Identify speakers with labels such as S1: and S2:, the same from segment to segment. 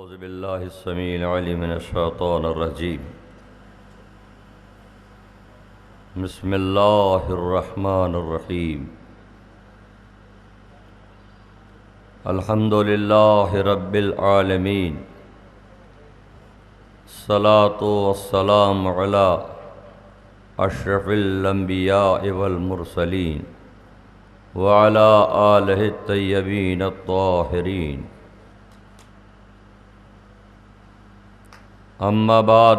S1: اعوذ باللہ السمیع العلیم من الشیطان الرجیم بسم اللہ الرحمن الرحیم الحمد للہ رب العالمین الصلاة والسلام علی اشرف الانبیاء والمرسلین وعلی آلہ الطیبین الطاہرین اما بعد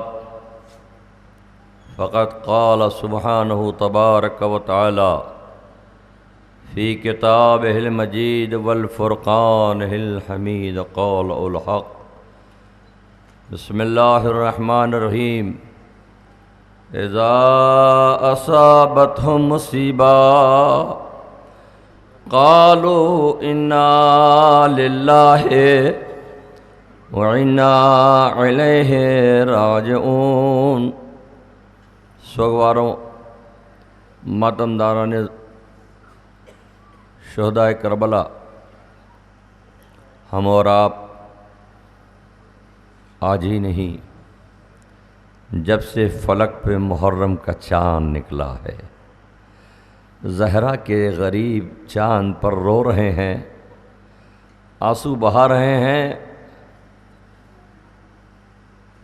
S1: فقد قال سبحانہ تبارک و تعالی فی کتابہ المجید والفرقانہ الحمید قول الحق بسم اللہ الرحمن الرحیم اذا اصابتہم مصیبہ قالوا انا للہ وَإِنَّا عِلَيْهِ راجعون۔ سوگواروں، ماتمداران شہدائے کربلا، ہم اور آپ آج ہی نہیں، جب سے فلک پہ محرم کا چاند نکلا ہے، زہرا کے غریب چاند پر رو رہے ہیں، آنسو بہا رہے ہیں۔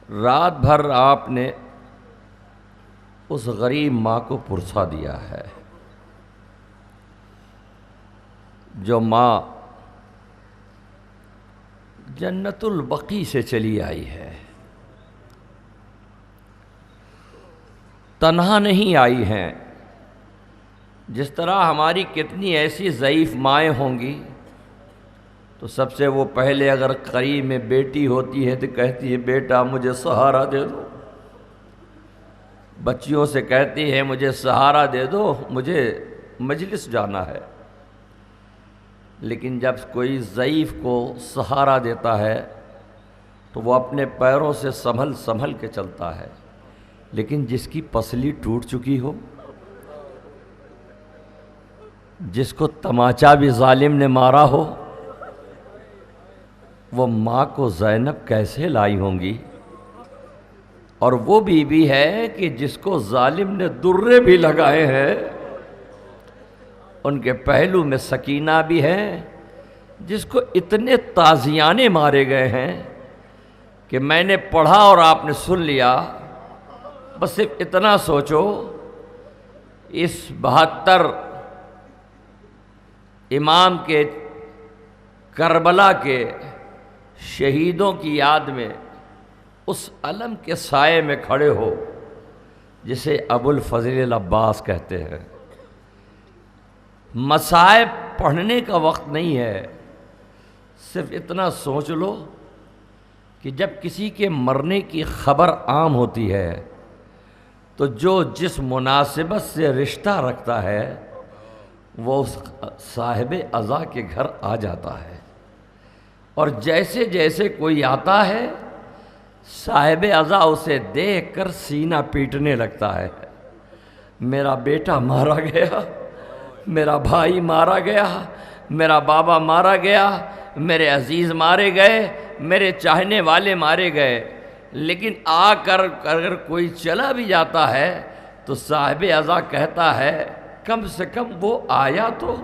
S1: رات بھر آپ نے اس غریب ماں کو پرسا دیا ہے، جو ماں جنت البقیع سے چلی آئی ہے، تنہا نہیں آئی ہیں۔ جس طرح ہماری کتنی ایسی ضعیف مائیں ہوں گی، تو سب سے وہ پہلے اگر قریب میں بیٹی ہوتی ہے تو کہتی ہے بیٹا مجھے سہارا دے دو، بچیوں سے کہتی ہے مجھے سہارا دے دو، مجھے مجلس جانا ہے۔ لیکن جب کوئی ضعیف کو سہارا دیتا ہے تو وہ اپنے پیروں سے سنبھل کے چلتا ہے، لیکن جس کی پسلی ٹوٹ چکی ہو، جس کو تماچا بھی ظالم نے مارا ہو، وہ ماں کو زینب کیسے لائی ہوں گی؟ اور وہ بیوی ہے کہ جس کو ظالم نے درے بھی لگائے ہیں، ان کے پہلو میں سکینہ بھی ہے، جس کو اتنے تازیانے مارے گئے ہیں کہ میں نے پڑھا اور آپ نے سن لیا۔ بس صرف اتنا سوچو، اس 72 امام کے کربلا کے شہیدوں کی یاد میں اس علم کے سائے میں کھڑے ہو جسے ابو الفضل العباس کہتے ہیں۔ مصائب پڑھنے کا وقت نہیں ہے، صرف اتنا سوچ لو کہ جب کسی کے مرنے کی خبر عام ہوتی ہے تو جو جس مناسبت سے رشتہ رکھتا ہے وہ اس صاحب عزا کے گھر آ جاتا ہے، اور جیسے جیسے کوئی آتا ہے صاحب عزا اسے دیکھ کر سینہ پیٹنے لگتا ہے۔ میرا بیٹا مارا گیا، میرا بھائی مارا گیا، میرا بابا مارا گیا، میرے عزیز مارے گئے، میرے چاہنے والے مارے گئے۔ لیکن آ کر اگر کوئی چلا بھی جاتا ہے تو صاحب عزا کہتا ہے کم سے کم وہ آیا تو۔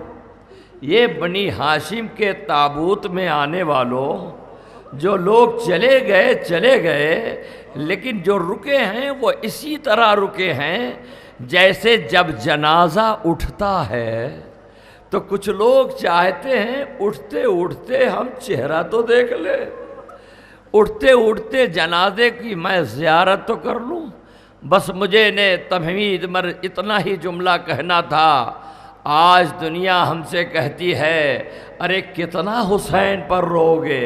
S1: یہ بنی ہاشم کے تابوت میں آنے والوں، جو لوگ چلے گئے، لیکن جو رکے ہیں وہ اسی طرح رکے ہیں جیسے جب جنازہ اٹھتا ہے تو کچھ لوگ چاہتے ہیں اٹھتے اٹھتے ہم چہرہ تو دیکھ لیں، اٹھتے اٹھتے جنازے کی میں زیارت تو کر لوں۔ بس مجھے نے تمہید مر اتنا ہی جملہ کہنا تھا۔ آج دنیا ہم سے کہتی ہے ارے کتنا حسین پر رو گے،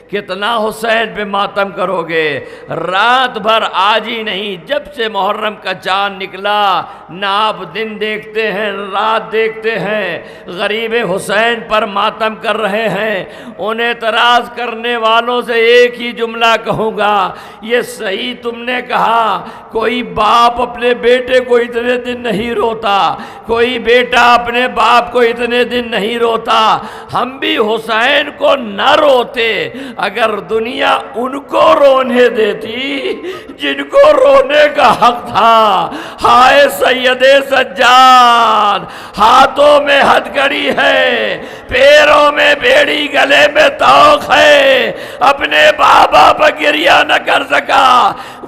S1: کتنا حسین پہ ماتم کرو گے۔ رات بھر آج ہی نہیں، جب سے محرم کا چاند نکلا نہ آپ دن دیکھتے ہیں رات دیکھتے ہیں، غریب حسین پر ماتم کر رہے ہیں۔ انہیں اعتراض کرنے والوں سے ایک ہی جملہ کہوں گا، یہ صحیح تم نے کہا، کوئی باپ اپنے بیٹے کو اتنے دن نہیں روتا، کوئی بیٹا اپنے باپ کو اتنے دن نہیں روتا۔ ہم بھی حسین کو نہ روتے اگر دنیا ان کو رونے دیتی جن کو رونے کا حق تھا، ہائے سید سجاد، ہاتھوں میں ہتھکڑی ہے، پیروں میں بیڑی، گلے میں توق ہے، اپنے بابا پر گریہ نہ کر سکا۔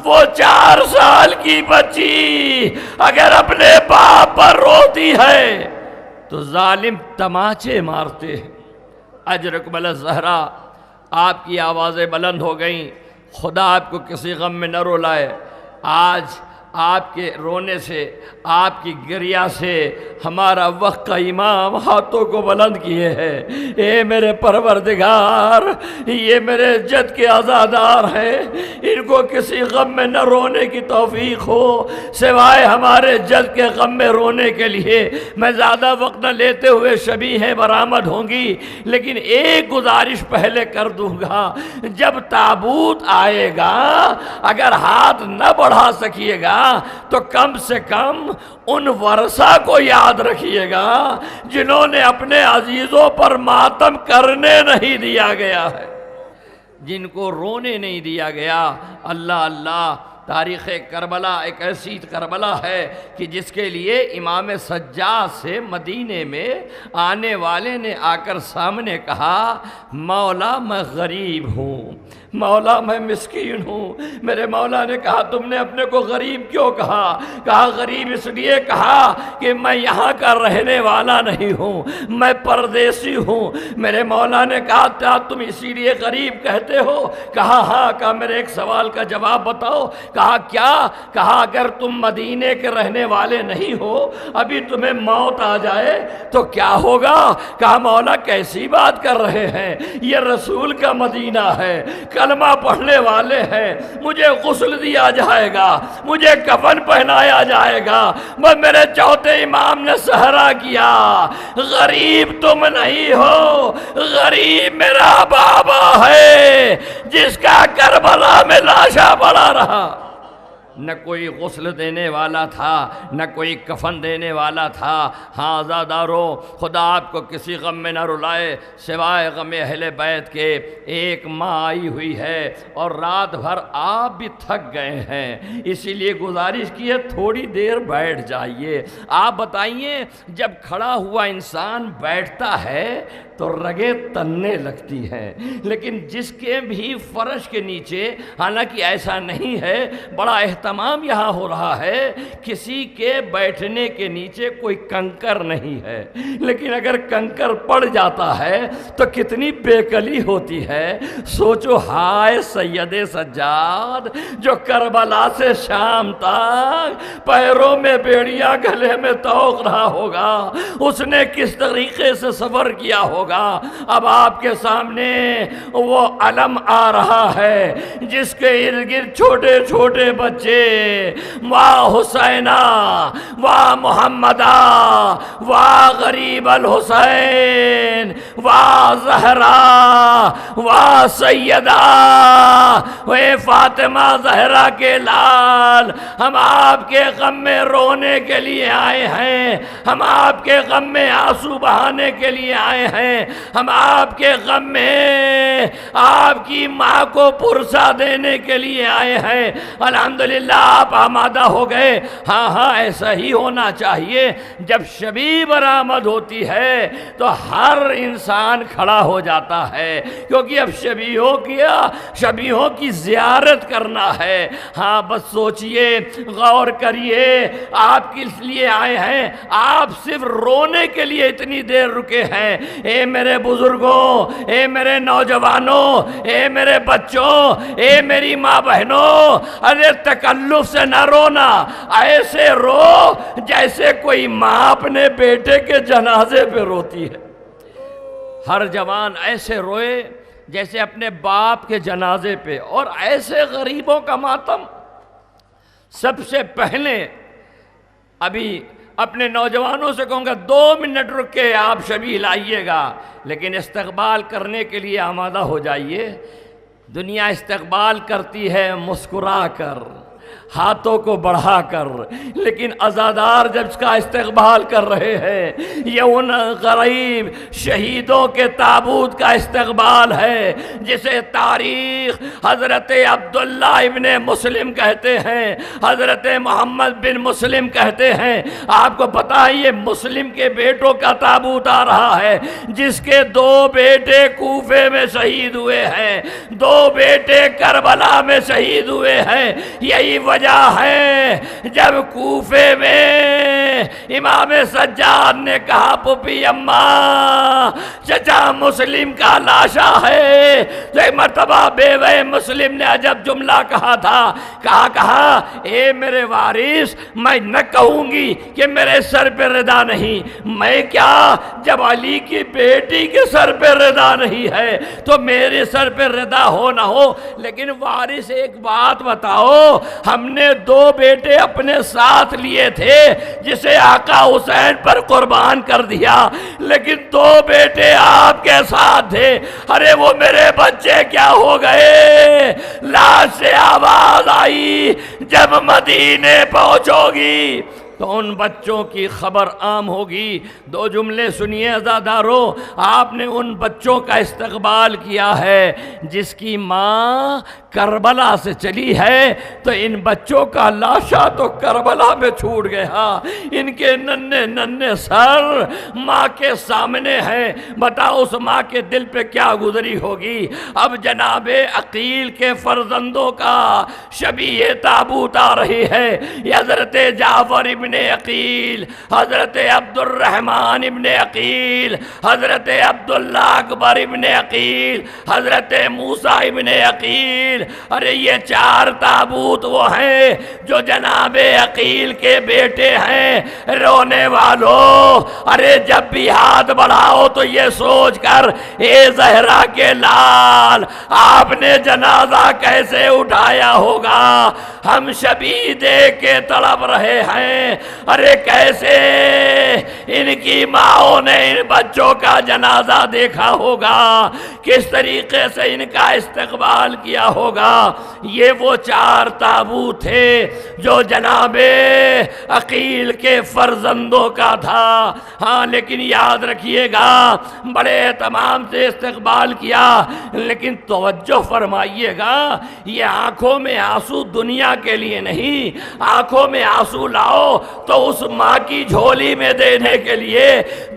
S1: وہ 4 سال کی بچی اگر اپنے باپ پر روتی ہے تو ظالم تماچے مارتے ہیں۔ اجرکم الزہرا، آپ کی آوازیں بلند ہو گئیں، خدا آپ کو کسی غم میں نہ رولائے۔ آج آپ کے رونے سے، آپ کی گریہ سے ہمارا وقت کا امام ہاتھوں کو بلند کیے ہیں۔ اے میرے پروردگار، یہ میرے جد کے عزادار ہیں، ان کو کسی غم میں نہ رونے کی توفیق ہو سوائے ہمارے جد کے غم میں رونے کے لیے۔ میں زیادہ وقت نہ لیتے ہوئے شبیہیں برآمد ہوں گی، لیکن ایک گزارش پہلے کر دوں گا، جب تابوت آئے گا اگر ہاتھ نہ بڑھا سکیے گا تو کم سے کم ان ورثہ کو یاد رکھیے گا جنہوں نے اپنے عزیزوں پر ماتم کرنے نہیں دیا گیا ہے، جن کو رونے نہیں دیا گیا۔ اللہ اللہ، تاریخ کربلا ایک ایسی کربلا ہے کہ جس کے لیے امام سجاد سے مدینے میں آنے والے نے آ کر سامنے کہا، مولا میں غریب ہوں، مولا میں مسکین ہوں۔ میرے مولا نے کہا تم نے اپنے کو غریب کیوں کہا؟ کہا غریب اس لیے کہا کہ میں یہاں کا رہنے والا نہیں ہوں، میں پردیسی ہوں۔ میرے مولا نے کہا کیا تم اسی لیے غریب کہتے ہو؟ کہا ہاں۔ کہا میرے ایک سوال کا جواب بتاؤ۔ کہا کیا؟ کہا اگر تم مدینے کے رہنے والے نہیں ہو، ابھی تمہیں موت آ جائے تو کیا ہوگا؟ کہا مولا کیسی بات کر رہے ہیں، یہ رسول کا مدینہ ہے، کلمہ پڑھنے والے ہیں، مجھے غسل دیا جائے گا، مجھے کفن پہنایا جائے گا۔ بس میرے چوتھے امام نے سہرا کیا، غریب تم نہیں ہو، غریب میرا بابا ہے جس کا کربلا میں لاشا پڑا رہا۔ نہ کوئی غسل دینے والا تھا، نہ کوئی کفن دینے والا تھا۔ ہاں عزادارو، خدا آپ کو کسی غم میں نہ رلائے سوائے غم اہل بیت کے۔ ایک ماں آئی ہوئی ہے اور رات بھر آپ بھی تھک گئے ہیں، اسی لیے گزارش کی ہے تھوڑی دیر بیٹھ جائیے۔ آپ بتائیے جب کھڑا ہوا انسان بیٹھتا ہے تو رگیں تننے لگتی ہیں، لیکن جس کے بھی فرش کے نیچے، حالانکہ ایسا نہیں ہے، بڑا اہتمام یہاں ہو رہا ہے، کسی کے بیٹھنے کے نیچے کوئی کنکر نہیں ہے، لیکن اگر کنکر پڑ جاتا ہے تو کتنی بےکلی ہوتی ہے۔ سوچو ہائے سید سجاد جو کربلا سے شام تک پیروں میں بیڑیاں گلے میں توق رہا ہوگا، اس نے کس طریقے سے سفر کیا ہوگا۔ اب آپ کے سامنے وہ علم آ رہا ہے جس کے ارد گرد چھوٹے چھوٹے بچے، واہ حسینہ، واہ محمدہ، واہ غریب الحسین، واہ زہرا، واہ سیدہ، اے فاطمہ زہرا کے لال، ہم آپ کے غم میں رونے کے لیے آئے ہیں، ہم آپ کے غم میں آنسو بہانے کے لیے آئے ہیں، ہم آپ کے غم میں آپ کی ماں کو پرسا دینے کے لیے آئے ہیں۔ الحمدللہ آپ آمادہ ہو گئے۔ ہاں ہاں ایسا ہی ہونا چاہیے، جب شبی برآمد ہوتی ہے تو ہر انسان کھڑا ہو جاتا ہے، کیونکہ اب شبیہوں کی زیارت کرنا ہے۔ ہاں بس سوچئے، غور کریے، آپ کس لیے آئے ہیں؟ آپ صرف رونے کے لیے اتنی دیر رکے ہیں۔ اے میرے بزرگوں، اے میرے نوجوانوں، اے میرے بچوں، اے میری ماں بہنوں، ارے تکلف سے نہ رونا، ایسے رو جیسے کوئی ماں اپنے بیٹے کے جنازے پہ روتی ہے۔ ہر جوان ایسے روئے جیسے اپنے باپ کے جنازے پہ، اور ایسے غریبوں کا ماتم۔ سب سے پہلے ابھی اپنے نوجوانوں سے کہوں گا 2 منٹ رک کے آپ شبیہ لائیے گا، لیکن استقبال کرنے کے لیے آمادہ ہو جائیے۔ دنیا استقبال کرتی ہے مسکرا کر، ہاتھوں کو بڑھا کر، لیکن عزادار جب اس کا استقبال کر رہے ہیں، یہ ان غریب شہیدوں کے تابوت کا استقبال ہے جسے تاریخ حضرت عبداللہ ابن مسلم کہتے ہیں، حضرت محمد بن مسلم کہتے ہیں۔ آپ کو پتا ہے یہ مسلم کے بیٹوں کا تابوت آ رہا ہے، جس کے 2 بیٹے کوفے میں شہید ہوئے ہیں، 2 بیٹے کربلا میں شہید ہوئے ہیں۔ یہی وجہ ہے جب کوفے میں امام سجاد نے کہا پھوپھی اماں چچا مسلم کا لاشا ہے، تو ایک مرتبہ بیوہ مسلم نے عجب جملہ کہا تھا، کہا اے میرے وارث، میں نہ کہوں گی کہ میرے سر پہ رضا نہیں، میں کیا جب علی کی بیٹی کے سر پہ رضا نہیں ہے تو میرے سر پہ رضا ہو نہ ہو، لیکن وارث ایک بات بتاؤ، ہم نے 2 بیٹے اپنے ساتھ لیے تھے جسے آقا حسین پر قربان کر دیا، لیکن 2 بیٹے آپ کے ساتھ تھے، ارے وہ میرے بچے کیا ہو گئے؟ لاش سے آواز آئی جب مدینے پہنچو گی تو ان بچوں کی خبر عام ہوگی۔ 2 جملے سنیے عزادارو، آپ نے ان بچوں کا استقبال کیا ہے جس کی ماں کربلا سے چلی ہے، تو ان بچوں کا لاشا تو کربلا میں چھوٹ گیا، ان کے ننھے ننھے سر ماں کے سامنے ہیں، بتاؤ اس ماں کے دل پہ کیا گزری ہوگی۔ اب جناب عقیل کے فرزندوں کا شبیہ تابوت آ رہی ہے، حضرت جعفر ابن عقیل، حضرت عبد الرحمن ابن عقیل، حضرت عبداللہ اکبر ابن عقیل، حضرت موسیٰ ابن عقیل، ارے یہ 4 تابوت وہ ہیں جو جناب عقیل کے بیٹے ہیں۔ رونے والوں، ارے جب بھی ہاتھ بڑھاؤ تو یہ سوچ کر اے زہرا کے لال آپ نے جنازہ کیسے اٹھایا ہوگا، ہم شبیہ دیکھ کے تڑپ رہے ہیں، ارے کیسے ان کی ماؤں نے ان بچوں کا جنازہ دیکھا ہوگا، کس طریقے سے ان کا استقبال کیا ہوگا۔ یہ وہ 4 تابوت تھے جو جناب عقیل کے فرزندوں کا تھا۔ ہاں لیکن یاد رکھیے گا بڑے اہتمام سے استقبال کیا، لیکن توجہ فرمائیے گا یہ آنکھوں میں آنسو دنیا کے لیے نہیں، آنکھوں میں آنسو لاؤ تو اس ماں کی جھولی میں دینے کے لیے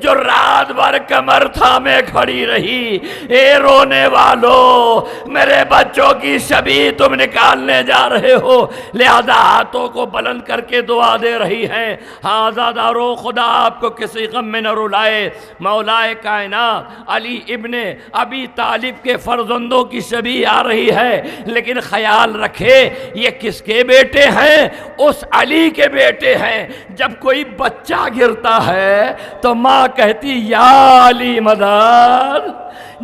S1: جو رات بھر کمر تھامے کھڑی رہی۔ اے رونے والوں، میرے بچوں کی شبیہ تم نکالنے جا رہے ہو، لہذا ہاتھوں کو بلند کر کے دعا دے رہی ہے۔ ہاں عزادارو، خدا آپ کو کسی غم میں نہ رلائے۔ مولا کائنات علی ابن ابی طالب کے فرزندوں کی شبیہ آ رہی ہے، لیکن خیال رکھے یہ کس کے بیٹے ہیں؟ اس علی کے بیٹے ہیں۔ جب کوئی بچہ گرتا ہے تو ماں کہتی یا علی مدد،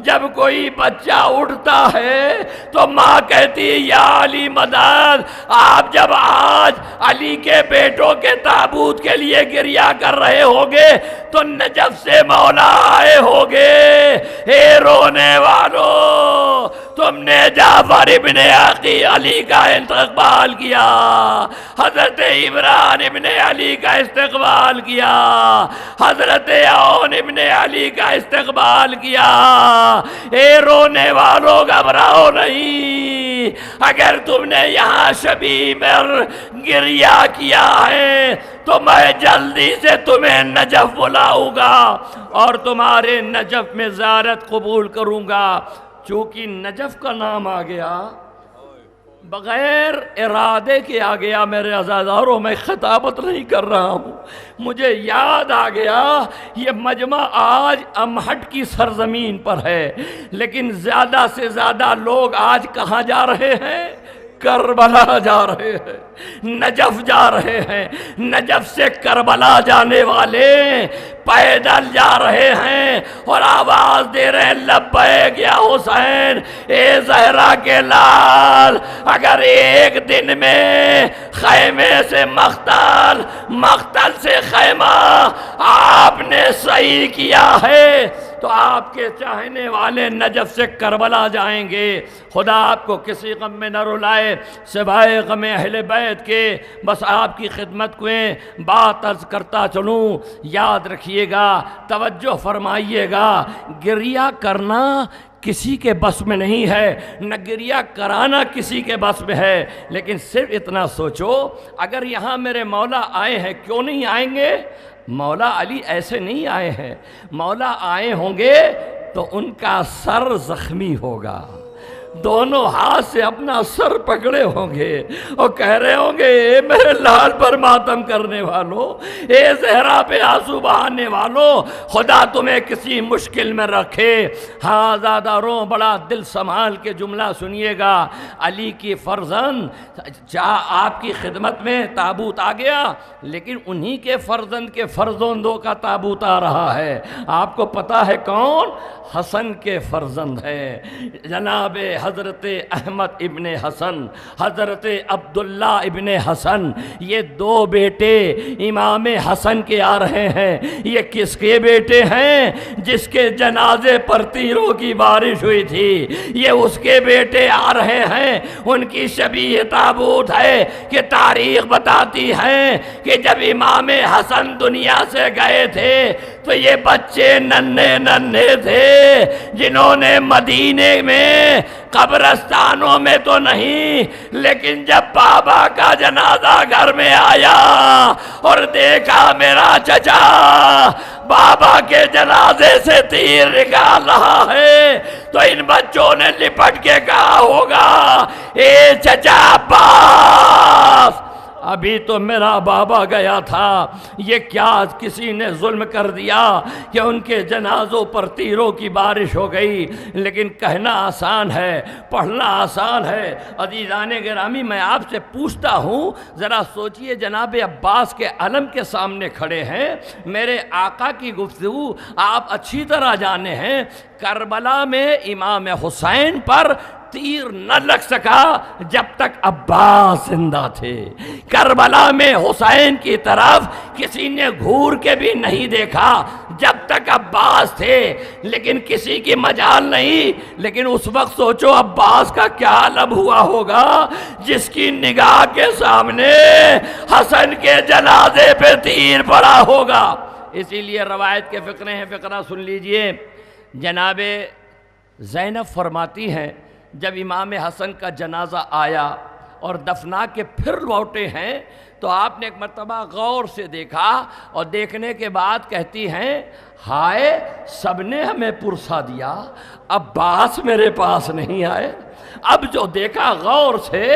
S1: جب کوئی بچہ اٹھتا ہے تو ماں کہتی یا علی مدد۔ آپ جب آج علی کے بیٹوں کے تابوت کے لیے گریہ کر رہے ہوگے تو نجف سے مولا آئے ہوگے۔ اے رونے والوں، تم نے جعفر ابن علی کا استقبال کیا، حضرت عمران ابن علی کا استقبال کیا، حضرت عون ابن علی کا استقبال کیا۔ اے رونے والوں، گھبراؤ نہیں، اگر تم نے یہاں شبیہ میں گریہ کیا ہے تو میں جلدی سے تمہیں نجف بلاؤں گا اور تمہارے نجف میں زیارت قبول کروں گا۔ چونکہ نجف کا نام آ گیا، بغیر ارادے کے آ گیا میرے عزاداروں، میں خطابت نہیں کر رہا ہوں، مجھے یاد آ گیا یہ مجمع آج امہٹ کی سرزمین پر ہے، لیکن زیادہ سے زیادہ لوگ آج کہاں جا رہے ہیں؟ کربلا جا رہے ہیں، نجف جا رہے ہیں۔ نجف سے کربلا جانے والے پیدل جا رہے ہیں اور آواز دے رہے ہیں لبیک یا حسین، اے زہرا کے لال، اگر ایک دن میں خیمے سے مقتل، مقتل سے خیمہ آپ نے صحیح کیا ہے، تو آپ کے چاہنے والے نجف سے کربلا جائیں گے۔ خدا آپ کو کسی غم میں نہ رلائے سوائے غم اہل بیت کے۔ بس آپ کی خدمت کو بات عرض کرتا چلوں، یاد رکھیے گا، توجہ فرمائیے گا، گریہ کرنا کسی کے بس میں نہیں ہے، نہ گریہ کرانا کسی کے بس میں ہے، لیکن صرف اتنا سوچو اگر یہاں میرے مولا آئے ہیں، کیوں نہیں آئیں گے؟ مولا علی ایسے نہیں آئے ہیں، مولا آئے ہوں گے تو ان کا سر زخمی ہوگا، دونوں ہاتھ سے اپنا سر پکڑے ہوں گے اور کہہ رہے ہوں گے اے میرے لال پر ماتم کرنے والوں، اے زہرا پہ آنسو بہانے والوں، خدا تمہیں کسی مشکل میں رکھے۔ ہاں زاداروں، بڑا دل سنبھال کے جملہ سنیے گا، علی کی فرزند آپ کی خدمت میں تابوت آ گیا، لیکن انہی کے فرزند کے فرزندوں کا تابوت آ رہا ہے۔ آپ کو پتا ہے کون؟ حسن کے فرزند ہے، جناب حضرت احمد ابن حسن، حضرت عبداللہ ابن حسن، یہ دو بیٹے امام حسن کے آ رہے ہیں۔ یہ کس کے بیٹے ہیں؟ جس کے جنازے پر تیروں کی بارش ہوئی تھی، یہ اس کے بیٹے آ رہے ہیں۔ ان کی شبیہ تابوت ہے کہ تاریخ بتاتی ہے کہ جب امام حسن دنیا سے گئے تھے تو یہ بچے ننھے ننھے تھے، جنہوں نے مدینے میں قبرستانوں میں تو نہیں، لیکن جب بابا کا جنازہ گھر میں آیا اور دیکھا میرا چچا بابا کے جنازے سے تیر نکال رہا ہے، تو ان بچوں نے لپٹ کے کہا ہوگا اے چچا عباس، ابھی تو میرا بابا گیا تھا، یہ کیا کسی نے ظلم کر دیا کہ ان کے جنازوں پر تیروں کی بارش ہو گئی؟ لیکن کہنا آسان ہے، پڑھنا آسان ہے۔ عزیزان گرامی، میں آپ سے پوچھتا ہوں، ذرا سوچئے، جناب عباس کے علم کے سامنے کھڑے ہیں، میرے آقا کی گفتگو آپ اچھی طرح جانے ہیں، کربلا میں امام حسین پر تیر نہ لگ سکا جب تک عباس زندہ تھے، کربلا میں حسین کی طرف کسی نے گھور کے بھی نہیں دیکھا جب تک عباس تھے، لیکن کسی کی مجال نہیں۔ لیکن اس وقت سوچو عباس کا کیا علم ہوا ہوگا جس کی نگاہ کے سامنے حسن کے جنازے پہ تیر پڑا ہوگا۔ اسی لیے روایت کے فقرے ہیں، فقرہ سن لیجئے۔ جناب زینب فرماتی ہیں جب امام حسن کا جنازہ آیا اور دفنا کے پھر لوٹے ہیں تو آپ نے ایک مرتبہ غور سے دیکھا، اور دیکھنے کے بعد کہتی ہیں ہائے سب نے ہمیں پرسا دیا، عباس میرے پاس نہیں آئے۔ اب جو دیکھا غور سے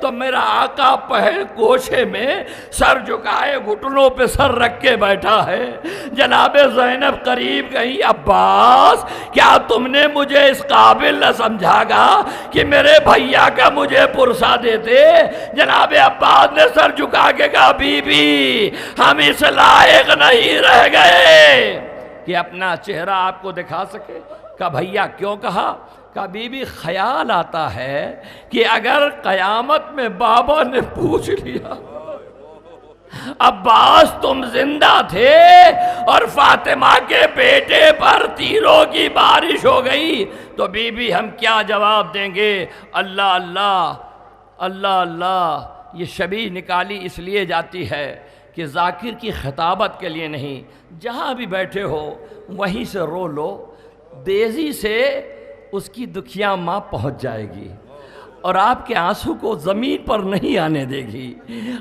S1: تو میرا آقا پہل کوشے میں سر جھکائے گھٹنوں پہ سر رکھ کے بیٹھا ہے۔ جناب زینب قریب گئی، عباس کیا تم نے مجھے اس قابل نہ سمجھا گا کہ میرے بھیا کا مجھے پرسا دیتے؟ جناب عباس نے سر جھکا کے کہا بی بی ہم اس لائق نہیں رہ گئے کہ اپنا چہرہ آپ کو دکھا سکے۔ کہا بھیا کیوں کہا؟ کہا بی بی خیال آتا ہے کہ اگر قیامت میں بابا نے پوچھ لیا عباس تم زندہ تھے اور فاطمہ کے بیٹے پر تیروں کی بارش ہو گئی تو بی بی ہم کیا جواب دیں گے؟ اللہ اللہ اللہ اللہ۔ یہ شبیہ نکالی اس لیے جاتی ہے کہ ذاکر کی خطابت کے لیے نہیں، جہاں بھی بیٹھے ہو وہیں سے رو لو، تیزی سے اس کی دکھیا ماں پہنچ جائے گی اور آپ کے آنسو کو زمین پر نہیں آنے دے گی۔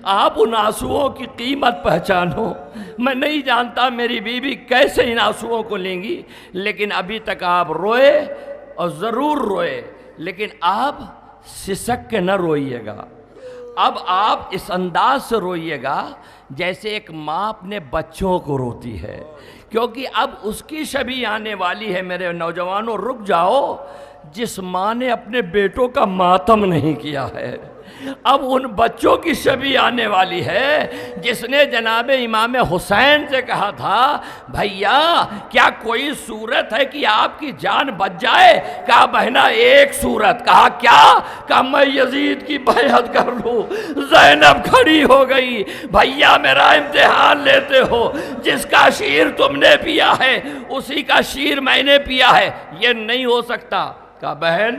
S1: آپ ان آنسوؤں کی قیمت پہچانو۔ میں نہیں جانتا میری بیوی کیسے ان آنسوؤں کو لیں گی، لیکن ابھی تک آپ روئے اور ضرور روئے، لیکن آپ سسک کے نہ روئیے گا۔ اب آپ اس انداز سے روئیے گا جیسے ایک ماں اپنے بچوں کو روتی ہے، کیونکہ اب اس کی شبیہ آنے والی ہے۔ میرے نوجوانوں رک جاؤ، جس ماں نے اپنے بیٹوں کا ماتم نہیں کیا ہے، اب ان بچوں کی شبیہ آنے والی ہے جس نے جناب امام حسین سے کہا تھا بھیا کیا کوئی صورت ہے کہ آپ کی جان بچ جائے؟ کہا بہنا ایک صورت۔ کہا کیا؟ کہا میں یزید کی بیعت کر لوں۔ زینب کھڑی ہو گئی، بھیا میرا امتحان لیتے ہو، جس کا شیر تم نے پیا ہے اسی کا شیر میں نے پیا ہے، یہ نہیں ہو سکتا۔ کہا بہن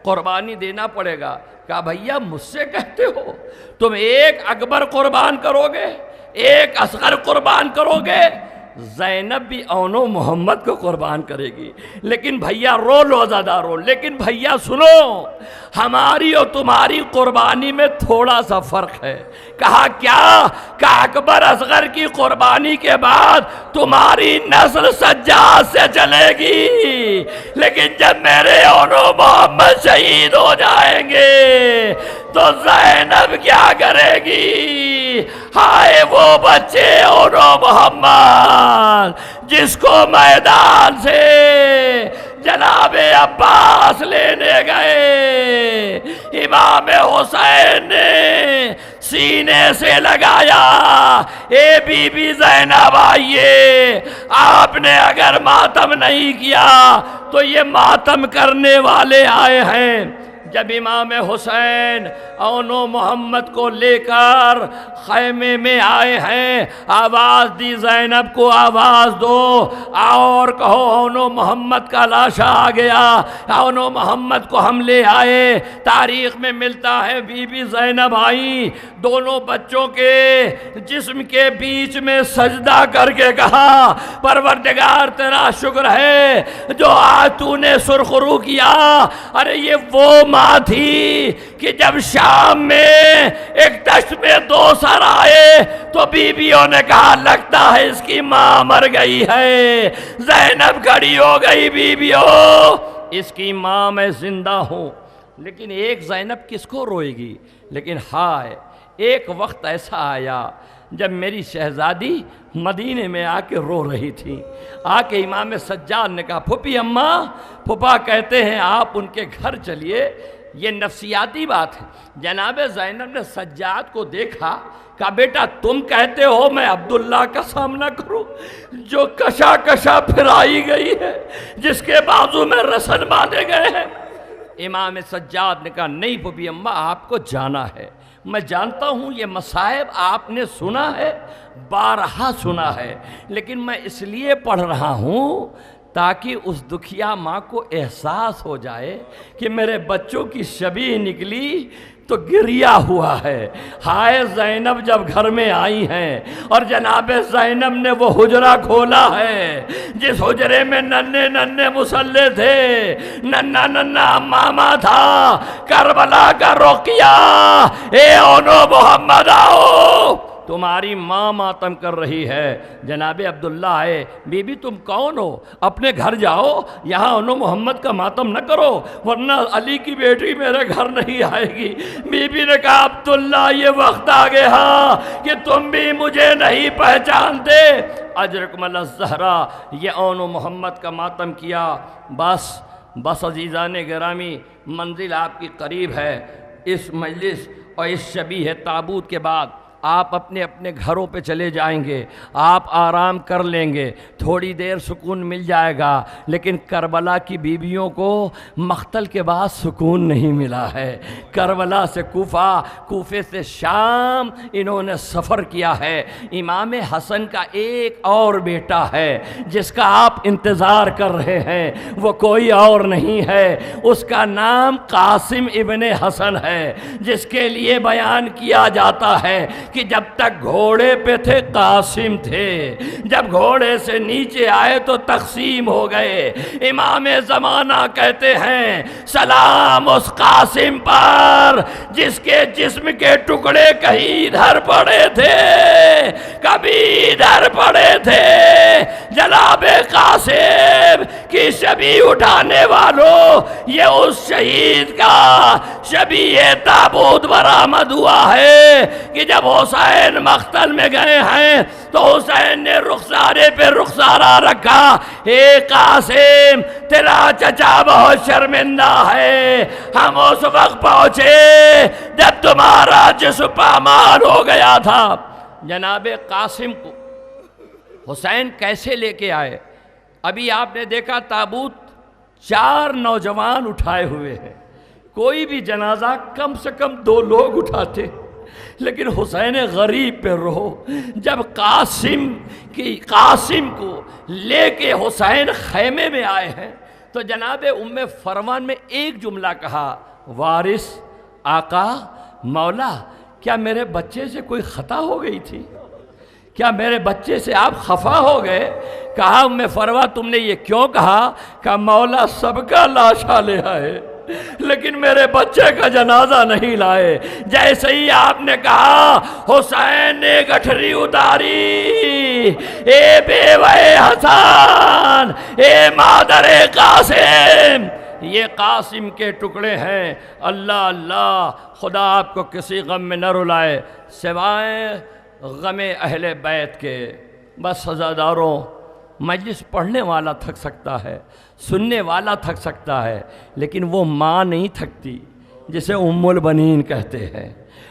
S1: قربانی دینا پڑے گا۔ کہا بھیا مجھ سے کہتے ہو تم ایک اکبر قربان کرو گے، ایک اصغر قربان کرو گے؟ زینب بھی اونو محمد کو قربان کرے گی، لیکن بھیا رو روزہ رو، لیکن بھیا سنو ہماری اور تمہاری قربانی میں تھوڑا سا فرق ہے۔ کہا کیا؟ کہ اکبر اصغر کی قربانی کے بعد تمہاری نسل سجاد سے چلے گی، لیکن جب میرے اونو محمد شہید ہو جائیں گے تو زینب کیا کرے گی؟ ہائے وہ بچے اونو محمد جس کو میدان سے جناب عباس لینے گئے، امام حسین نے سینے سے لگایا، اے بی بی زینب آئیے، آپ نے اگر ماتم نہیں کیا تو یہ ماتم کرنے والے آئے ہیں۔ جب امام حسین اونو محمد کو لے کر خیمے میں آئے ہیں، آواز دی زینب کو آواز دو اور کہو اونو محمد کا لاشا آ گیا۔ اونو محمد کو ہم لے آئے، تاریخ میں ملتا ہے بی بی زینب آئیں، دونوں بچوں کے جسم کے بیچ میں سجدہ کر کے کہا پروردگار تیرا شکر ہے جو آج تو نے سرخرو کیا۔ ارے یہ وہ ماں تھی کہ جب شام میں ایک دشت میں دو سر آئے تو بیویوں نے کہا لگتا ہے اس کی ماں مر گئی ہے۔ زینب کھڑی ہو گئی، بیویوں اس کی ماں میں زندہ ہوں۔ لیکن ایک زینب کس کو روئے گی؟ لیکن ہائے ایک وقت ایسا آیا جب میری شہزادی مدینے میں آ کے رو رہی تھی، آ کے امام سجاد نے کہا پھوپھی اماں، پھوپھا کہتے ہیں آپ ان کے گھر چلیے۔ یہ نفسیاتی بات ہے۔ جناب زینب نے سجاد کو دیکھا، کہا بیٹا تم کہتے ہو میں عبداللہ کا سامنا کروں جو کشا کشا پھرائی گئی ہے، جس کے بازو میں رسن باندھے گئے ہیں؟ امام سجاد نے کہا نہیں پھوپھی اماں آپ کو جانا ہے، میں جانتا ہوں یہ مصائب آپ نے سنا ہے، بارہا سنا ہے، لیکن میں اس لیے پڑھ رہا ہوں تاکہ اس دکھیا ماں کو احساس ہو جائے کہ میرے بچوں کی شبیہ نکلی تو گریہ ہوا ہے۔ ہائے زینب جب گھر میں آئی ہیں اور جناب زینب نے وہ حجرہ کھولا ہے جس حجرے میں ننھے ننھے مصلے تھے، ننھا ننھا امامہ تھا، کربلا کا رقیہ، اے اونو محمد آؤ تمہاری ماں ماتم کر رہی ہے۔ جناب عبداللہ آئے، بی بی تم کون ہو؟ اپنے گھر جاؤ، یہاں اونو محمد کا ماتم نہ کرو ورنہ علی کی بیٹی میرے گھر نہیں آئے گی۔ بی بی نے کہا عبداللہ یہ وقت آ گیا کہ تم بھی مجھے نہیں پہچانتے۔ اجرکم اللہ الزہرا، یہ اونو محمد کا ماتم کیا۔ بس عزیزان گرامی، منزل آپ کی قریب ہے۔ اس مجلس اور اس شبیہ تابوت کے بعد آپ اپنے اپنے گھروں پہ چلے جائیں گے، آپ آرام کر لیں گے، تھوڑی دیر سکون مل جائے گا، لیکن کربلا کی بیویوں کو مقتل کے بعد سکون نہیں ملا ہے۔ کربلا سے کوفہ، کوفے سے شام انہوں نے سفر کیا ہے۔ امام حسن کا ایک اور بیٹا ہے جس کا آپ انتظار کر رہے ہیں، وہ کوئی اور نہیں ہے، اس کا نام قاسم ابن حسن ہے، جس کے لیے بیان کیا جاتا ہے کہ جب تک گھوڑے پہ تھے قاسم تھے، جب گھوڑے سے نیچے آئے تو تقسیم ہو گئے۔ امام زمانہ کہتے ہیں سلام اس قاسم پر جس کے جسم کے ٹکڑے کہیں ادھر پڑے تھے کبھی ادھر پڑے تھے۔ جناب قاسم کی شبیہ اٹھانے والوں، یہ اس شہید کا شبیہ تابوت برآمد ہوا ہے کہ جب حسین مقتل میں گئے ہیں تو حسین نے رخسارے پہ رخسارہ رکھا، اے قاسم تیرا چچا بہت شرمندہ ہے، ہم اس وقت پہنچے جب تمہارا جسم پامال ہو گیا تھا۔ جناب قاسم کو حسین کیسے لے کے آئے؟ ابھی آپ نے دیکھا تابوت 4 نوجوان اٹھائے ہوئے ہیں، کوئی بھی جنازہ کم سے کم 2 لوگ اٹھاتے، لیکن حسین غریب پہ رہو، جب قاسم کو لے کے حسین خیمے میں آئے ہیں تو جناب ام فروان میں ایک جملہ کہا، وارث، آقا، مولا، کیا میرے بچے سے کوئی خطا ہو گئی تھی؟ کیا میرے بچے سے آپ خفا ہو گئے؟ کہا ام فروہ تم نے یہ کیوں کہا؟ کہ مولا سب کا لاشا لے آئے لیکن میرے بچے کا جنازہ نہیں لائے۔ جیسے ہی آپ نے کہا حسین نے گٹھری اتاری، اے بیوہ حسن، اے مادر قاسم، یہ قاسم کے ٹکڑے ہیں۔ اللہ اللہ، خدا آپ کو کسی غم میں نہ رلائے سوائے غم اہل بیت کے۔ بس عزاداروں، مجلس پڑھنے والا تھک سکتا ہے، سننے والا تھک سکتا ہے، لیکن وہ ماں نہیں تھکتی جسے ام البنین کہتے ہیں،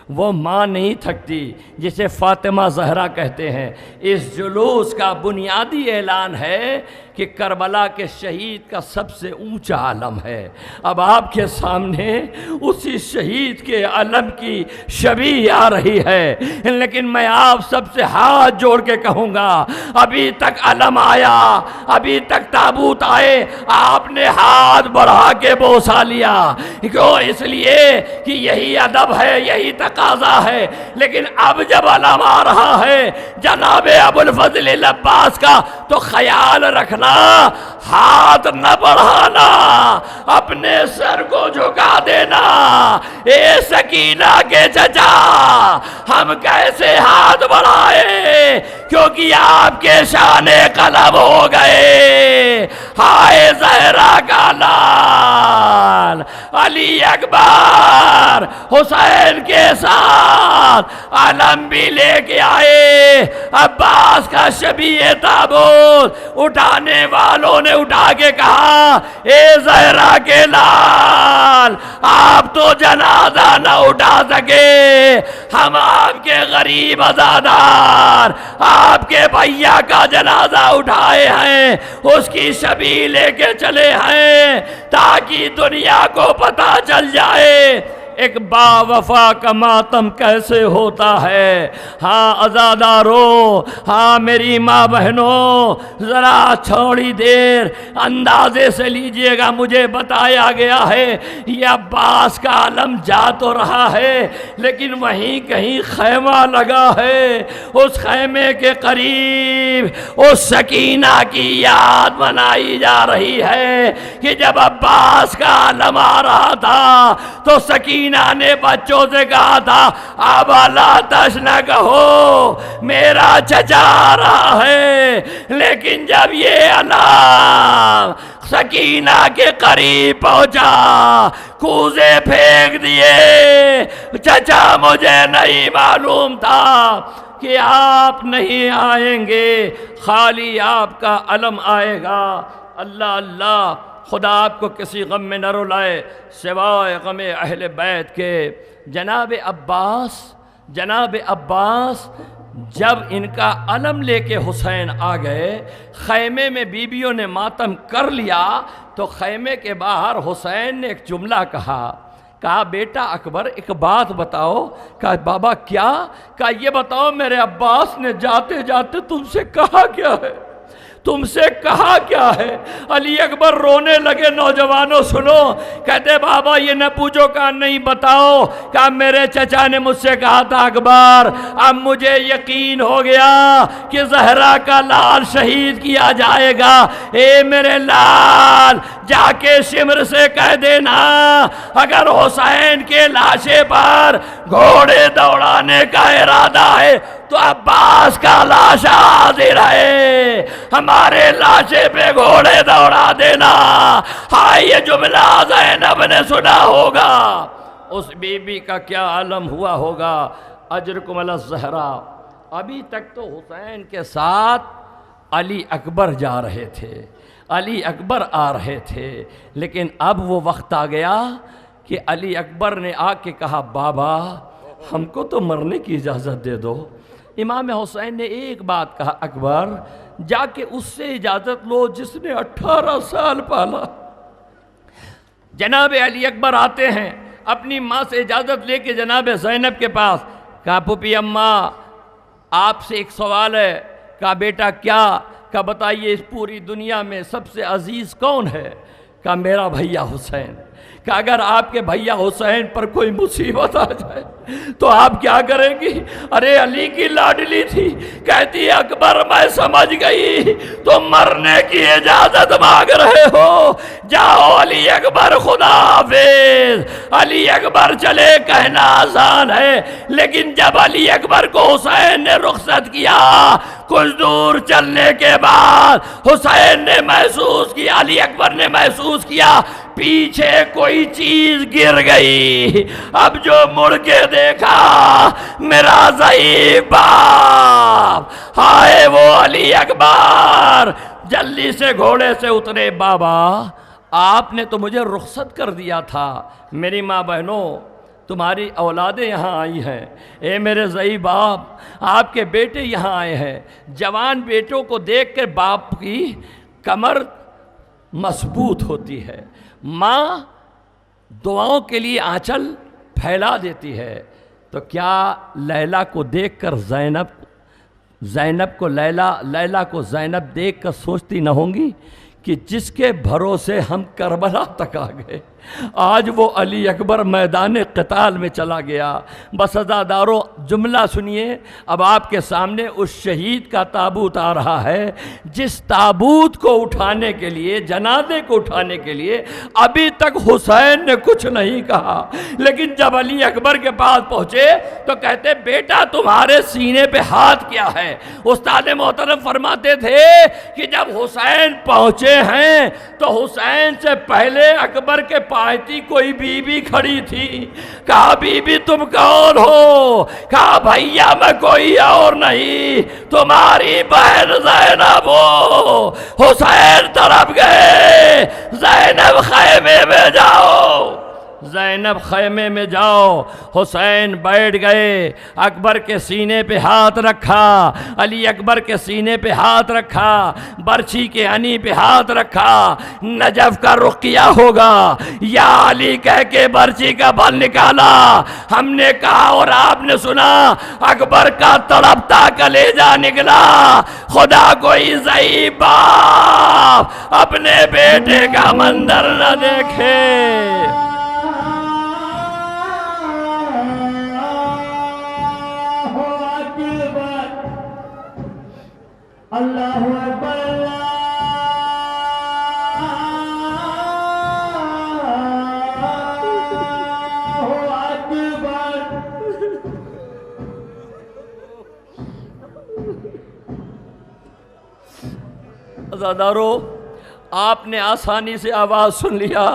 S1: وہ ماں نہیں تھکتی جسے فاطمہ زہرا کہتے ہیں۔ اس جلوس کا بنیادی اعلان ہے کہ کربلا کے شہید کا سب سے اونچا علم ہے۔ اب آپ کے سامنے اسی شہید کے علم کی شبیہ آ رہی ہے، لیکن میں آپ سب سے ہاتھ جوڑ کے کہوں گا، ابھی تک علم آیا، ابھی تک تابوت آئے، آپ نے ہاتھ بڑھا کے بوسا لیا۔ کیوں؟ اس لیے کہ یہی ادب ہے، یہی تقاضا ہے۔ لیکن اب جب علم آ رہا ہے جناب ابوالفضل العباس کا، تو خیال رکھنا، ہاتھ نہ بڑھانا، اپنے سر کو جھکا دینا۔ اے سکینہ کے چچا، ہم کیسے ہاتھ بڑھائے؟ کیونکہ آپ کے شان قلم ہو گئے۔ ہائے زہرا کا لال، علی اکبر حسین کے ساتھ علم بھی لے کے آئے۔ عباس کا شبیہ تابوت اٹھانے والوں نے اٹھا کے کہا، اے زہرا کے لال، آپ تو جنازہ نہ اٹھا سکے، ہم آپ کے غریب عزادار آپ کے بھیا کا جنازہ اٹھائے ہیں، اس کی شبیہ لے کے چلے ہیں تاکہ دنیا کو پتہ چل جائے ایک با وفا کا ماتم کیسے ہوتا ہے۔ ہاں عزادارو، ہاں میری ماں بہنوں، ذرا تھوڑی دیر اندازے سے لیجئے گا۔ مجھے بتایا گیا ہے یہ عباس کا علم جا تو رہا ہے، لیکن وہیں کہیں خیمہ لگا ہے۔ اس خیمے کے قریب اس سکینہ کی یاد بنائی جا رہی ہے کہ جب عباس کا علم آ رہا تھا تو سکینہ نے بچوں سے کہا تھا، اب لا تشنہ کہو، میرا چچا آ رہا ہے۔ لیکن جب یہ علم سکینہ کے قریب پہنچا، کوزے پھینک دیے۔ چچا مجھے نہیں معلوم تھا کہ آپ نہیں آئیں گے، خالی آپ کا علم آئے گا۔ اللہ اللہ، خدا آپ کو کسی غم میں نہ رلائے سوائے غم اہل بیت کے۔ جناب عباس جب ان کا علم لے کے حسین آ گئے، خیمے میں بیویوں نے ماتم کر لیا، تو خیمے کے باہر حسین نے ایک جملہ کہا بیٹا اکبر ایک بات بتاؤ۔ کہا بابا کیا؟ کہا یہ بتاؤ میرے عباس نے جاتے جاتے تم سے کہا کیا ہے؟ تم سے کہا کیا ہے؟ علی اکبر رونے لگے۔ نوجوانوں سنو، کہتے بابا یہ نہ پوچھو، کہا نہیں بتاؤ۔ کہا میرے چچا نے مجھ سے کہا تھا اکبر، اب مجھے یقین ہو گیا کہ زہرا کا لال شہید کیا جائے گا۔ اے میرے لال، جا کے شمر سے کہہ دینا اگر حسین کے لاشے پر گھوڑے دوڑانے کا ارادہ ہے تو عباس کا لاشا حاضر ہے، ہمارے لاشے پہ گھوڑے دوڑا دینا۔ ہائے یہ جملہ زینب نے سنا ہوگا، اس بی بی کا کیا عالم ہوا ہوگا۔ اجرکم علی الزہرا، ابھی تک تو حسین کے ساتھ علی اکبر جا رہے تھے، علی اکبر آ رہے تھے، لیکن اب وہ وقت آ گیا کہ علی اکبر نے آ کے کہا بابا ہم کو تو مرنے کی اجازت دے دو۔ امام حسین نے ایک بات کہا، اکبر جا کے اس سے اجازت لو جس نے 18 سال پالا۔ جناب علی اکبر آتے ہیں اپنی ماں سے اجازت لے کے جناب زینب کے پاس، کہا پھوپھی اماں آپ سے ایک سوال ہے۔ کہا بیٹا کیا؟ کہا بتائیے اس پوری دنیا میں سب سے عزیز کون ہے؟ کہا میرا بھیا حسین۔ کہ اگر آپ کے بھیا حسین پر کوئی مصیبت آ جائے تو آپ کیا کریں گی؟ ارے علی کی لاڈلی تھی، کہتی اکبر میں سمجھ گئی تم مرنے کی اجازت مانگ رہے ہو، جاؤ علی اکبر خدا حافظ۔ علی اکبر چلے کہنا آسان ہے، لیکن جب علی اکبر کو حسین نے رخصت کیا، کچھ دور چلنے کے بعد حسین نے محسوس کیا، علی اکبر نے محسوس کیا پیچھے کوئی چیز گر گئی۔ اب جو مڑ کے دیکھا میرا ضعیف باپ، ہائے وہ علی اکبر جلدی سے گھوڑے سے اترے۔ بابا آپ نے تو مجھے رخصت کر دیا تھا، میری ماں بہنوں تمہاری اولادیں یہاں آئی ہیں، اے میرے ضعیف باپ آپ کے بیٹے یہاں آئے ہیں۔ جوان بیٹوں کو دیکھ کر باپ کی کمر مضبوط ہوتی ہے، ماں دعاؤں کے لیے آنچل پھیلا دیتی ہے۔ تو کیا لیلا کو دیکھ کر زینب کو لیلا کو زینب دیکھ کر سوچتی نہ ہوں گی کہ جس کے بھروسے ہم کربلا تک آ گئے، آج وہ علی اکبر میدان قتال میں چلا گیا۔ بس عزادارو جملہ سنیے، اب آپ کے سامنے اس شہید کا تابوت آ رہا ہے جس تابوت کو اٹھانے کے لیے، جنازے کو اٹھانے کے لیے ابھی تک حسین نے کچھ نہیں کہا، لیکن جب علی اکبر کے پاس پہنچے تو کہتے بیٹا تمہارے سینے پہ ہاتھ کیا ہے؟ استاد محترم فرماتے تھے کہ جب حسین پہنچے ہیں تو حسین سے پہلے اکبر کے پایتی کوئی بی بی کھڑی تھی۔ کہا بی بی تم کون ہو؟ کہا بھیا میں کوئی اور نہیں، تمہاری بہن زینب ہو۔ حسین طرف گئے، زینب خیمے میں جاؤ، زینب خیمے میں جاؤ۔ حسین بیٹھ گئے، اکبر کے سینے پہ ہاتھ رکھا، علی اکبر کے سینے پہ ہاتھ رکھا، برچھی کے انی پہ ہاتھ رکھا۔ نجف کا رخ کیا ہوگا یا علی کہہ کے برچھی کا بل نکالا۔ ہم نے کہا اور آپ نے سنا، اکبر کا تڑپتا کلیجہ نکلا۔ خدا کوئی ضعیف باپ اپنے بیٹے کا منظر نہ دیکھے۔
S2: اللہ اکبر اللہ اکبر۔
S1: عزادارو آپ نے آسانی سے آواز سن لیا،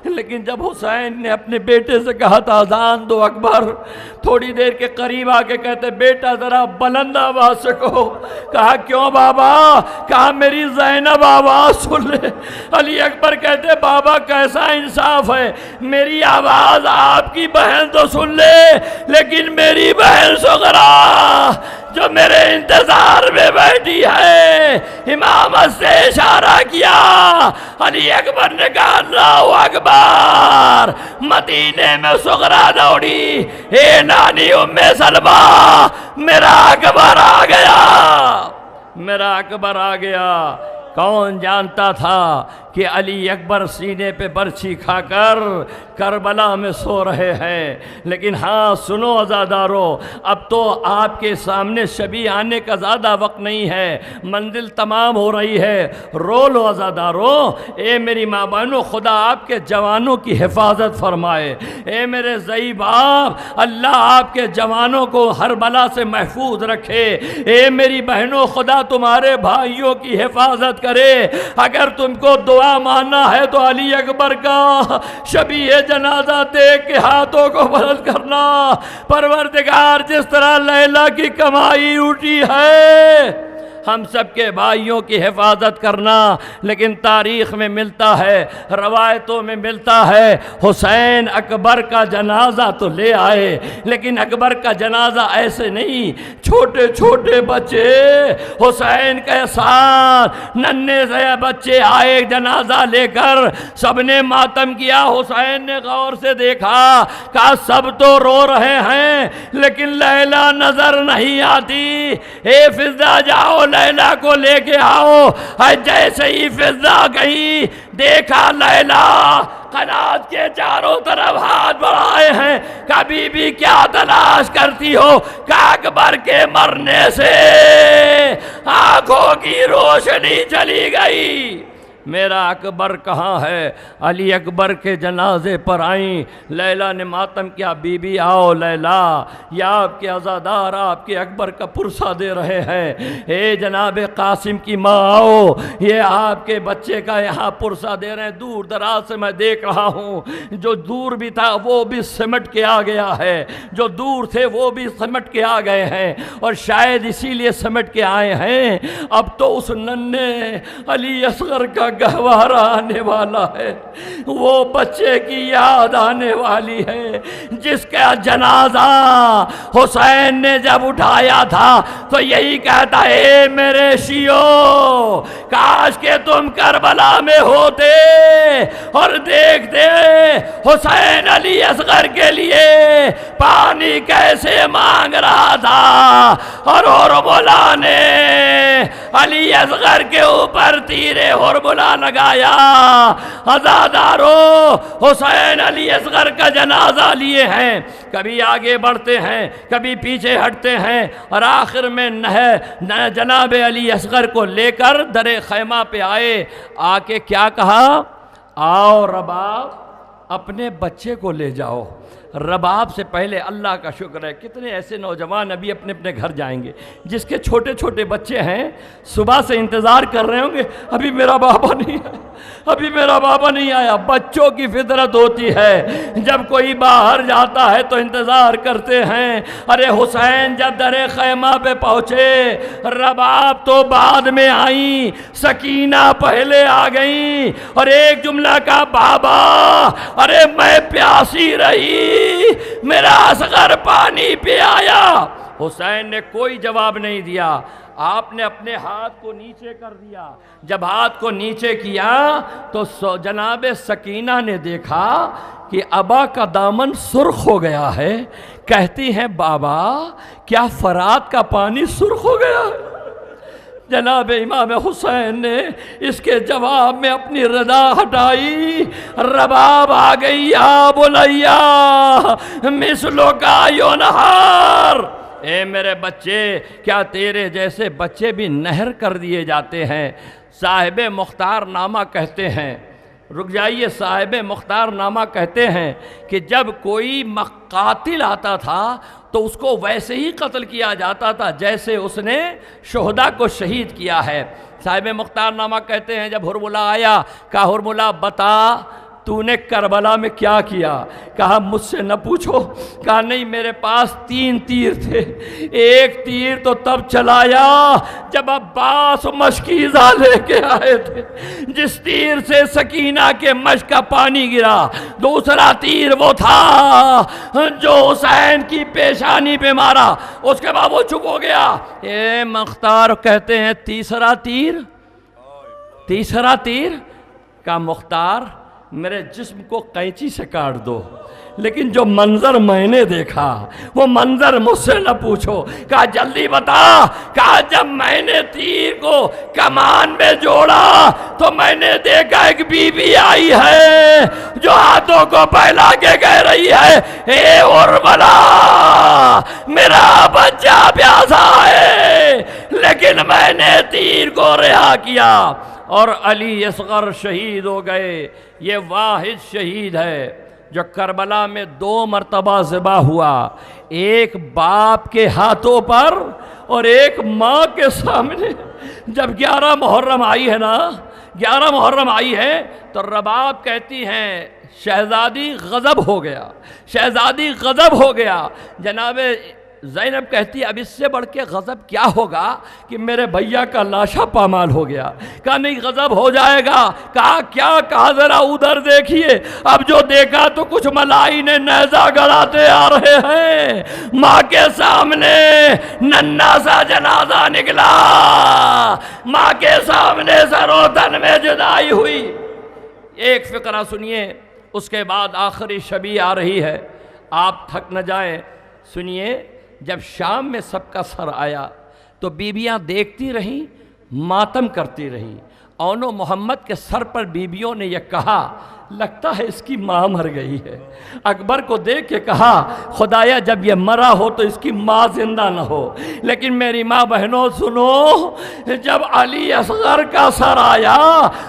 S1: لیکن جب حسین نے اپنے بیٹے سے کہا تھا اذان دو اکبر، تھوڑی دیر کے قریب آ کے کہتے بیٹا ذرا بلند آواز سے کہو۔ کہا کیوں بابا؟ کہا میری زینب آواز سن لے۔ علی اکبر کہتے بابا کیسا انصاف ہے، میری آواز آپ کی بہن تو سن لے، لیکن میری بہن صغرا جو میرے انتظار میں بیٹھی ہے۔ امامت سے اشارہ کیا، علی اکبر نے کہا اللہ اکبر۔ مدینے میں صغرا دوڑی، اے نانی ام سلمہ میرا اکبر آ گیا، میرا اکبر آ گیا۔ کون جانتا تھا کہ علی اکبر سینے پہ برچھی کھا کر کربلا میں سو رہے ہیں۔ لیکن ہاں سنو عزادارو، اب تو آپ کے سامنے شبی آنے کا زیادہ وقت نہیں ہے، منزل تمام ہو رہی ہے۔ رو لو عزادارو، اے میری ماں بہنوں خدا آپ کے جوانوں کی حفاظت فرمائے۔ اے میرے ضعیف باپ اللہ آپ کے جوانوں کو ہر بلا سے محفوظ رکھے۔ اے میری بہنوں خدا تمہارے بھائیوں کی حفاظت کرے۔ اگر تم کو دو دعا ماننا ہے تو علی اکبر کا شبیہ جنازہ دیکھ کے ہاتھوں کو بلند کرنا۔ پروردگار جس طرح لیلا کی کمائی اٹھی ہے ہم سب کے بھائیوں کی حفاظت کرنا۔ لیکن تاریخ میں ملتا ہے، روایتوں میں ملتا ہے، حسین اکبر کا جنازہ تو لے آئے لیکن اکبر کا جنازہ ایسے نہیں، چھوٹے چھوٹے بچے حسین کے ساتھ ننھے سے بچے آئے جنازہ لے کر، سب نے ماتم کیا۔ حسین نے غور سے دیکھا، کہا سب تو رو رہے ہیں لیکن لیلا نظر نہیں آتی، اے فضا جاؤ لیلا کو لے کے آؤ۔ جیسے ہی فضا گئی دیکھا لیلا قنات کے چاروں طرف ہاتھ بڑھائے ہیں، کبھی بھی کیا تلاش کرتی ہو؟ کہ اکبر کے مرنے سے آنکھوں کی روشنی چلی گئی، میرا اکبر کہاں ہے؟ علی اکبر کے جنازے پر آئیں، لیلا نے ماتم کیا، بی بی آؤ لیلا، یا آپ کے عزادار آپ کے اکبر کا پرسہ دے رہے ہیں، اے جناب قاسم کی ماں آؤ، یہ آپ کے بچے کا یہاں پرسہ دے رہے ہیں۔ دور دراز سے میں دیکھ رہا ہوں، جو دور بھی تھا وہ بھی سمٹ کے آ گیا ہے، جو دور تھے وہ بھی سمٹ کے آ گئے ہیں، اور شاید اسی لیے سمٹ کے آئے ہیں، اب تو اس ننھے علی اصغر کا گہوارہ آنے والا ہے، وہ بچے کی یاد آنے والی ہے جس کا جنازہ حسین نے جب اٹھایا تھا تو یہی کہتا اے میرے شیعو، کاش کہ تم کربلا میں ہوتے اور دیکھتے حسین علی اصغر کے لیے پانی کیسے مانگ رہا تھا، اور حرملہ نے علی اصغر کے اوپر تیر حرملہ لگایا۔ عزادارو حسین علی اصغر کا جنازہ لیے ہیں، کبھی آگے بڑھتے ہیں کبھی پیچھے ہٹتے ہیں، اور آخر میں جناب علی اصغر کو لے کر در خیمہ پہ آئے، آ کے کیا کہا؟ آؤ رباب اپنے بچے کو لے جاؤ۔ رباب سے پہلے اللہ کا شکر ہے کتنے ایسے نوجوان ابھی اپنے اپنے گھر جائیں گے جس کے چھوٹے چھوٹے بچے ہیں، صبح سے انتظار کر رہے ہوں گے، ابھی میرا بابا نہیں آیا، ابھی میرا بابا نہیں آیا۔ بچوں کی فطرت ہوتی ہے، جب کوئی باہر جاتا ہے تو انتظار کرتے ہیں۔ ارے حسین جب در خیمہ پہ پہنچے، رباب تو بعد میں آئیں، سکینہ پہلے آ گئیں، اور ایک جملہ کا بابا ارے میں پیاسی رہی، میرا اصغر پانی پہ آیا۔ حسین نے کوئی جواب نہیں دیا، آپ نے اپنے ہاتھ کو نیچے کر دیا۔ جب ہاتھ کو نیچے کیا تو جناب سکینہ نے دیکھا کہ ابا کا دامن سرخ ہو گیا ہے، کہتی ہیں بابا کیا فرات کا پانی سرخ ہو گیا ہے؟ جناب امام حسین نے اس کے جواب میں اپنی رضا ہٹائی، رباب آ گئی، یا بنیا مثلو کا یونہار، اے میرے بچے کیا تیرے جیسے بچے بھی نہر کر دیے جاتے ہیں؟ صاحب مختار نامہ کہتے ہیں، رک جائیے، صاحب مختار نامہ کہتے ہیں کہ جب کوئی قاتل آتا تھا تو اس کو ویسے ہی قتل کیا جاتا تھا جیسے اس نے شہداء کو شہید کیا ہے۔ صاحب مختار نامہ کہتے ہیں جب حرملہ آیا، کہا حرملہ بتا تو نے کربلا میں کیا کیا؟ کہا مجھ سے نہ پوچھو، کہا نہیں میرے پاس 3 تیر تھے، ایک تیر تو تب چلایا جب عباس مشکیزہ لے کے آئے تھے، جس تیر سے سکینہ کے مشک کا پانی گرا، دوسرا تیر وہ تھا جو حسین کی پیشانی پہ مارا، اس کے بعد وہ چپ ہو گیا۔ اے مختار کہتے ہیں تیسرا تیر کا مختار میرے جسم کو قینچی سے کاٹ دو، لیکن جو منظر میں نے دیکھا وہ منظر مجھ سے نہ پوچھو۔ کہا جلدی بتا، کہا جب میں نے تیر کو کمان میں جوڑا تو میں نے دیکھا ایک بی بی آئی ہے جو ہاتھوں کو پھیلا کے کہہ رہی ہے اے حرملہ میرا بچہ پیاسا ہے، لیکن میں نے تیر کو رہا کیا اور علی اصغر شہید ہو گئے۔ یہ واحد شہید ہے جو کربلا میں 2 مرتبہ ذبح ہوا، ایک باپ کے ہاتھوں پر اور ایک ماں کے سامنے۔ جب 11 محرم آئی ہے نا، 11 محرم آئی ہے تو رباب کہتی ہیں شہزادی غضب ہو گیا، شہزادی غضب ہو گیا۔ جناب زینب کہتی ہے اب اس سے بڑھ کے غضب کیا ہوگا کہ میرے بھیا کا لاشا پامال ہو گیا۔ کہا نہیں غضب ہو جائے گا۔ کہا کیا؟ کہا ذرا ادھر دیکھیے۔ اب جو دیکھا تو کچھ ملائی نے نیزہ گڑاتے آ رہے ہیں۔ ماں کے سامنے ننھا سا جنازہ نکلا، ماں کے سامنے سر و تن میں جدائی ہوئی۔ ایک فقرہ سنیے، اس کے بعد آخری شبی آ رہی ہے، آپ تھک نہ جائیں۔ سنیے، جب شام میں سب کا سر آیا تو بیویاں دیکھتی رہیں، ماتم کرتی رہیں۔ اونو محمد کے سر پر بیویوں نے یہ کہا لگتا ہے اس کی ماں مر گئی ہے۔ اکبر کو دیکھ کے کہا خدایا جب یہ مرا ہو تو اس کی ماں زندہ نہ ہو۔ لیکن میری ماں بہنوں سنو، جب علی اصغر کا سر آیا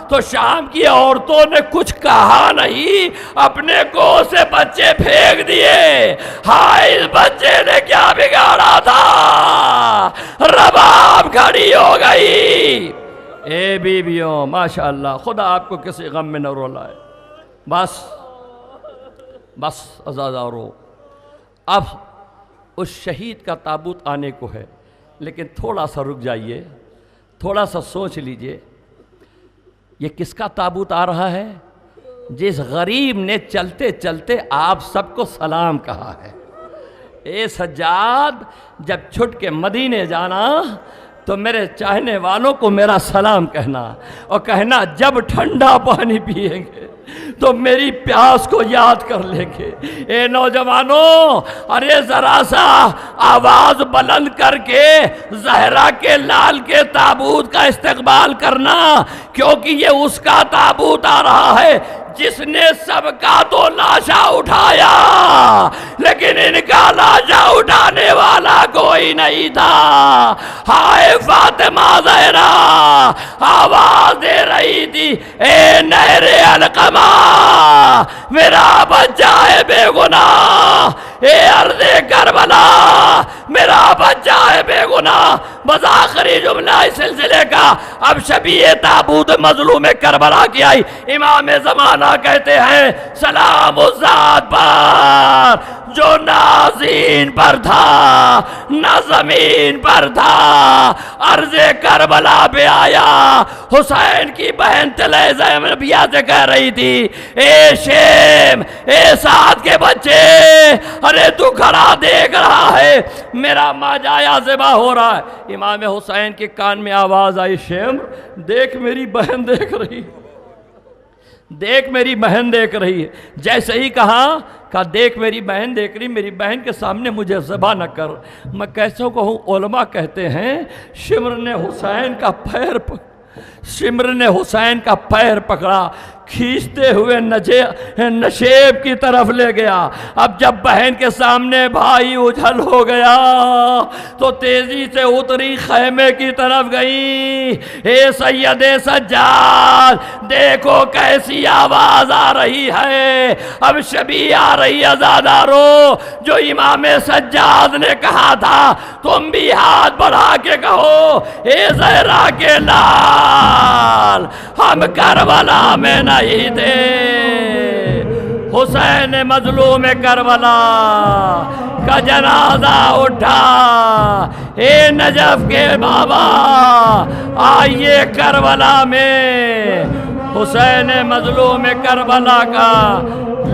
S1: تو شام کی عورتوں نے کچھ کہا نہیں، اپنے گو سے بچے پھینک دیے۔ ہائے اس بچے نے کیا بگاڑا تھا؟ رباب کھڑی ہو گئی۔ اے بیویوں ماشاءاللہ، خدا آپ کو کسی غم میں نہ رولائے۔ بس عزادارو، اب اس شہید کا تابوت آنے کو ہے، لیکن تھوڑا سا رک جائیے، تھوڑا سا سوچ لیجئے، یہ کس کا تابوت آ رہا ہے؟ جس غریب نے چلتے چلتے آپ سب کو سلام کہا ہے۔ اے سجاد، جب چھٹ کے مدینے جانا تو میرے چاہنے والوں کو میرا سلام کہنا، اور کہنا جب ٹھنڈا پانی پیئیں گے تو میری پیاس کو یاد کر لیں گے۔ اے نوجوانوں، ارے ذرا سا آواز بلند کر کے زہرا کے لال کے تابوت کا استقبال کرنا، کیونکہ یہ اس کا تابوت آ رہا ہے جس نے سب کا تو لاشا اٹھایا، لیکن ان کا لاشا اٹھانے والا کوئی نہیں تھا۔ ہائے فاطمہ زہرا آواز دے رہی تھی، اے نہر علقمہ میرا بچہ ہے بے گناہ، اے ارض کربلا میرا بچہ ہے بے گناہ۔ بس آخری جملہ اس سلسلے کا، اب شبیہ تابوت مظلوم کربلا کی آئی۔ امام زمانہ کہتے ہیں سلام اس ذات پر جو نہ زین پر تھا نہ زمین پر تھا، عرض کربلا پہ آیا۔ حسین کی بہن طلحہ زینبیہ سے کہہ رہی تھی، اے شیم، اے سعد کے بچے، ارے تو کھڑا دیکھ رہا ہے میرا ماجایا ذبح ہو رہا ہے۔ امام حسین کے کان میں آواز آئی، شیم دیکھ میری بہن دیکھ رہی، دیکھ میری بہن دیکھ رہی ہے۔ جیسے ہی کہا دیکھ میری بہن دیکھ رہی، میری بہن کے سامنے مجھے ذبح نہ کر۔ میں کیسے کہوں، علماء کہتے ہیں شمر نے حسین کا پیر پکڑا، کھینچتے ہوئے نشیب کی طرف لے گیا۔ اب جب بہن کے سامنے بھائی اجھل ہو گیا تو تیزی سے اتری خیمے کی طرف گئی۔ اے سید سجاد دیکھو کیسی آواز آ رہی ہے، اب شبی آ رہی عزادارو، جو امام سجاد نے کہا تھا تم بھی ہاتھ بڑھا کے کہو، اے زہرا کے لال ہم کربلا میں نہیں تھے۔ حسین مظلوم کربلا کا جنازہ اٹھا، اے نجف کے بابا آئیے کربلا میں۔ حسین مظلوم کربلا کا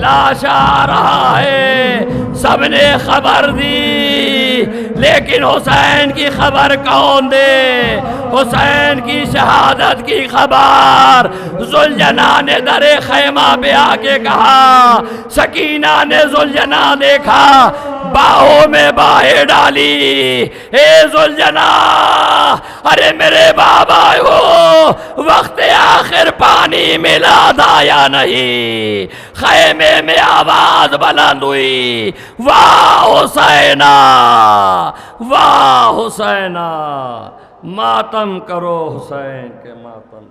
S1: لاش آ رہا ہے، سب نے خبر دی، لیکن حسین کی خبر کون دے؟ حسین کی شہادت کی خبر ذوالجناح نے در خیمہ پہ آ کے کہا۔ سکینہ نے ذوالجناح دیکھا، باہوں میں باہیں ڈالی، اے ذوالجناح ارے میرے بابا ہو، وقت آخر پانی ملا تھا یا نہیں؟ خیمے میں آواز بلند ہوئی، واہ حسینہ، واہ حسینہ، ماتم کرو حسین کے ماتم۔